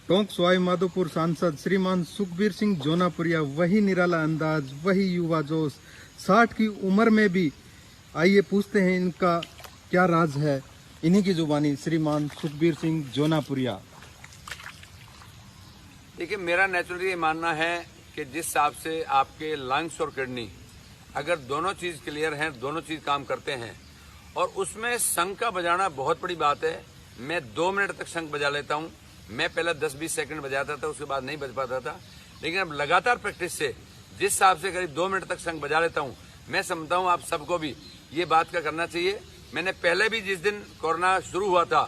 टोंक सवाई माधोपुर सांसद श्रीमान सुखबीर सिंह जोनापुरिया, वही निराला अंदाज, वही युवा जोश, 60 की उम्र में भी। आइए पूछते हैं इनका क्या राज है। इन्हीं की जुबानी श्रीमान सुखबीर सिंह जोनापुरिया। देखिए, मेरा नेचुरली ये मानना है कि जिस हिसाब से आपके लंग्स और किडनी अगर दोनों चीज क्लियर हैं, दोनों चीज काम करते हैं, और उसमें शंख का बजाना बहुत बड़ी बात है। मैं 2 मिनट तक शंख बजा लेता हूं। मैं पहले 10-20 सेकंड बजाता था, उसके बाद नहीं बज पाता था, लेकिन अब लगातार प्रैक्टिस से जिस हिसाब से करीब 2 मिनट तक शंख बजा लेता हूं, मैं समझता हूं आप सबको भी ये बात का करना चाहिए। मैंने पहले भी जिस दिन कोरोना शुरू हुआ था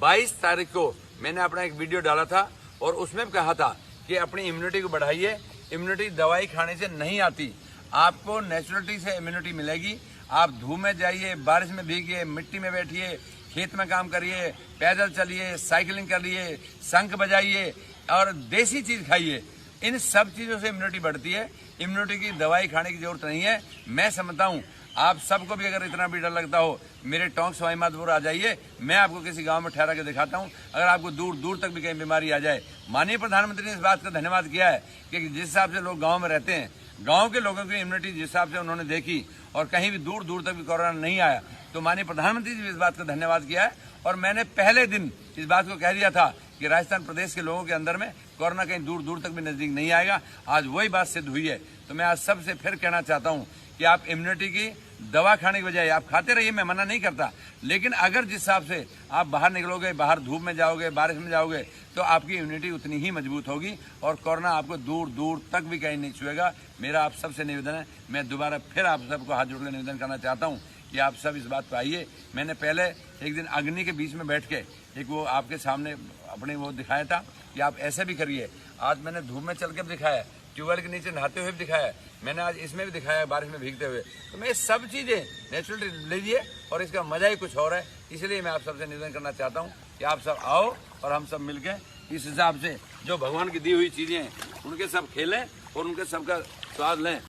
22 तारीख को मैंने अपना एक वीडियो डाला था और उसमें भी कहा था कि अपनी इम्यूनिटी को बढ़ाइए। इम्यूनिटी दवाई खाने से नहीं आती, आपको नेचुरलिटी से इम्यूनिटी मिलेगी। आप धूप में जाइए, बारिश में भीगिए, मिट्टी में बैठिए, खेत में काम करिए, पैदल चलिए, साइकिलिंग करिए, शंख बजाइए और देसी चीज खाइए। इन सब चीजों से इम्यूनिटी बढ़ती है। इम्यूनिटी की दवाई खाने की जरूरत नहीं है। मैं समझता हूँ आप सबको भी अगर इतना भी डर लगता हो, मेरे टोंक सवाई माधोपुर आ जाइए, मैं आपको किसी गांव में ठहरा के दिखाता हूं। अगर आपको दूर दूर तक भी कहीं बीमारी आ जाए, माननीय प्रधानमंत्री ने इस बात का धन्यवाद किया है कि जिस हिसाब से लोग गांव में रहते हैं, गांव के लोगों की इम्यूनिटी जिस हिसाब से उन्होंने देखी और कहीं भी दूर दूर तक भी कोरोना नहीं आया, तो माननीय प्रधानमंत्री जी भी इस बात का धन्यवाद किया है। और मैंने पहले दिन इस बात को कह दिया था कि राजस्थान प्रदेश के लोगों के अंदर में कोरोना कहीं दूर दूर तक भी नजदीक नहीं आएगा। आज वही बात सिद्ध हुई है। तो मैं आज सबसे फिर कहना चाहता हूं कि आप इम्यूनिटी की दवा खाने की बजाय आप खाते रहिए, मैं मना नहीं करता, लेकिन अगर जिस हिसाब से आप बाहर निकलोगे, बाहर धूप में जाओगे, बारिश में जाओगे, तो आपकी इम्यूनिटी उतनी ही मजबूत होगी और कोरोना आपको दूर दूर तक भी कहीं नहीं छुएगा। मेरा आप सबसे निवेदन है, मैं दोबारा फिर आप सबको हाथ जोड़कर निवेदन करना चाहता हूँ कि आप सब इस बात पर आइए। मैंने पहले एक दिन अग्नि के बीच में बैठ के एक वो आपके सामने अपने वो दिखाया था कि आप ऐसे भी करिए। आज मैंने धूप में चल के भी दिखाया, ट्यूबवेल के नीचे नहाते हुए भी दिखाया, मैंने आज इसमें भी दिखाया बारिश में भीगते हुए। तो मैं सब चीजें नेचुरल लीजिए और इसका मजा ही कुछ और है। इसलिए मैं आप सबसे निवेदन करना चाहता हूँ कि आप सब आओ और हम सब मिलकर इस हिसाब से जो भगवान की दी हुई चीजें हैं उनके सब खेलें और उनके सबका स्वाद लें।